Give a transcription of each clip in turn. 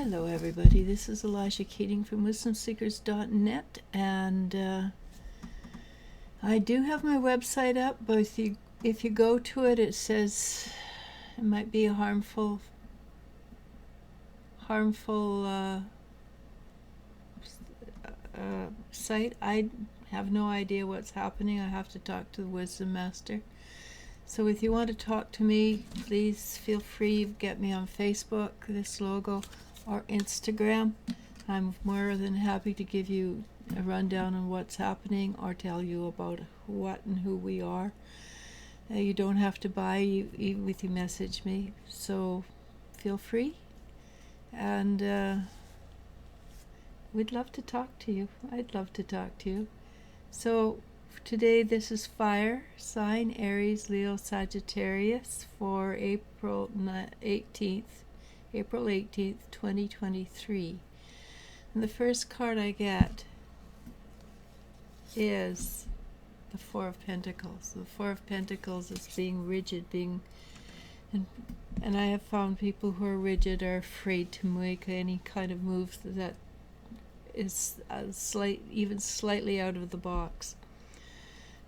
Hello everybody, this is ELIZ-SHA Keating from wisdomseekers.net, and I do have my website up, but if you go to it, it says it might be a harmful site. I have no idea what's happening. I have to talk to the Wisdom Master. So if you want to talk to me, please feel free to get me on Facebook, this logo, or Instagram. I'm more than happy to give you a rundown on what's happening or tell you about what and who we are. You don't have to buy even if you message me, so feel free. And we'd love to talk to you. I'd love to talk to you. So today this is fire sign, Aries, Leo, Sagittarius for April 18th, 2023. And the first card I get is the Four of Pentacles. The Four of Pentacles is being rigid, and I have found people who are rigid are afraid to make any kind of move that is even slightly out of the box.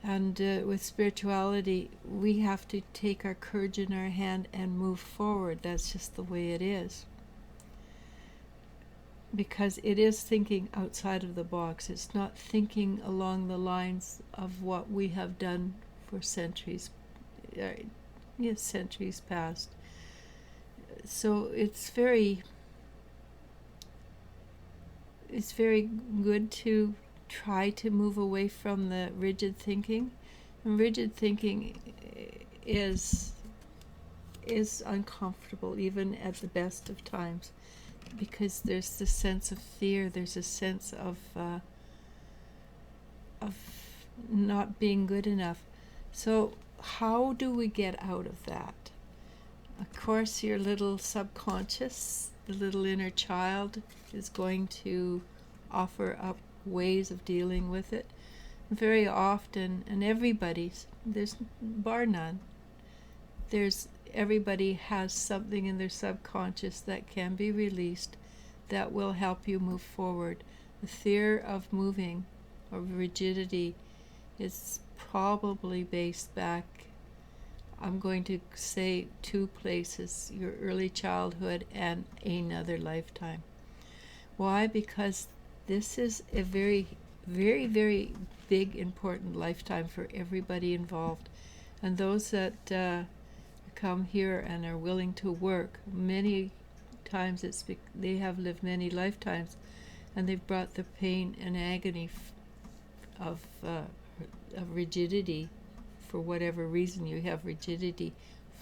And with spirituality, we have to take our courage in our hand and move forward. That's just the way it is. Because it is thinking outside of the box. It's not thinking along the lines of what we have done for centuries past. So it's very good to try to move away from the rigid thinking. And rigid thinking is uncomfortable even at the best of times, because there's this sense of fear, there's a sense of not being good enough. So how do we get out of that? Of course, your little subconscious, the little inner child, is going to offer up ways of dealing with it. Very often, and there's bar none, everybody has something in their subconscious that can be released that will help you move forward. The fear of moving or rigidity is probably based back, I'm going to say, two places: your early childhood and another lifetime. Why? Because this is a very, very, very big, important lifetime for everybody involved. And those that come here and are willing to work, many times they have lived many lifetimes, and they've brought the pain and agony of rigidity, for whatever reason you have rigidity,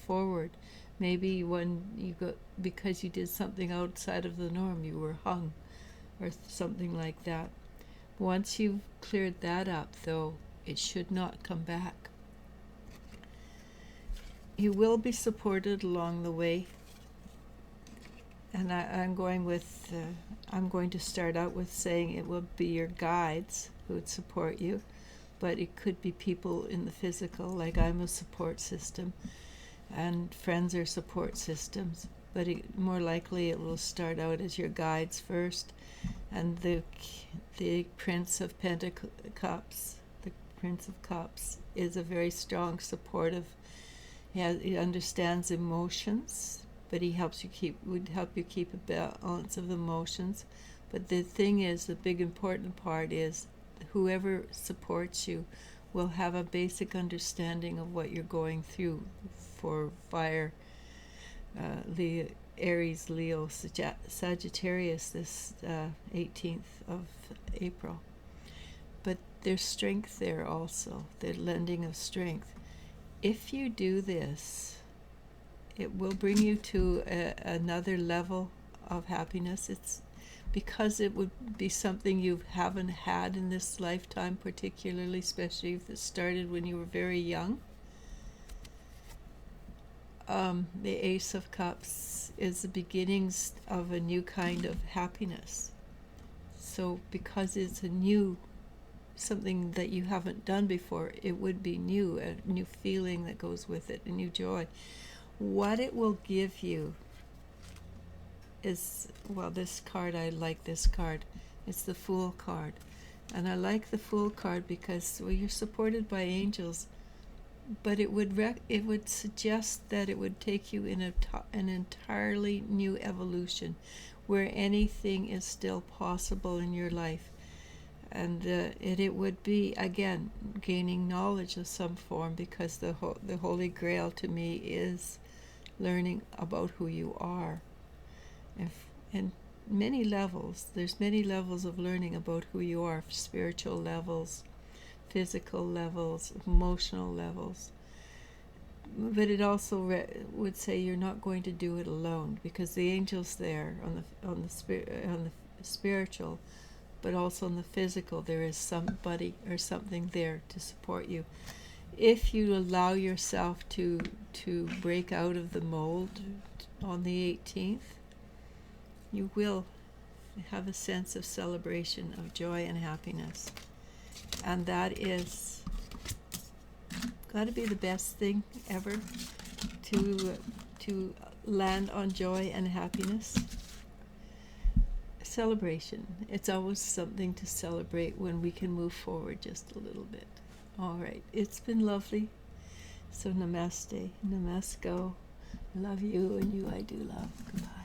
forward. Maybe when because you did something outside of the norm, you were hung or something like that. Once you've cleared that up, though, it should not come back. You will be supported along the way, and I'm going to start out with saying it will be your guides who would support you, but it could be people in the physical, like I'm a support system, and friends are support systems. But more likely it will start out as your guides first, and the Prince of Cups, the Prince of Cups, is a very strong, supportive. He understands emotions, but would help you keep a balance of emotions. But the thing is, the big important part is, whoever supports you will have a basic understanding of what you're going through. For fire, Aries, Leo, Sagittarius, this 18th of April. But there's strength there also, the lending of strength. If you do this, it will bring you to another level of happiness. It's because it would be something you haven't had in this lifetime, particularly, especially if it started when you were very young. The Ace of Cups is the beginnings of a new kind of happiness. So because it's something that you haven't done before, it would be new, a new feeling that goes with it, a new joy. What it will give you is, well, this card, I like this card. It's the Fool card. And I like the Fool card because, well, you're supported by angels, but it would suggest that it would take you in an entirely new evolution where anything is still possible in your life. And it would be, again, gaining knowledge of some form, because the Holy Grail to me is learning about who you are. And many levels, there's many levels of learning about who you are, spiritual levels, physical levels, emotional levels. But it also would say you're not going to do it alone, because the angels there on the spiritual, but also in the physical, there is somebody or something there to support you. If you allow yourself to break out of the mold on the 18th, you will have a sense of celebration, of joy and happiness. And that is got to be the best thing ever, to land on joy and happiness. Celebration. It's always something to celebrate when we can move forward just a little bit. All right. It's been lovely. So namaste. Namasko. Love you, and you I do love. Goodbye.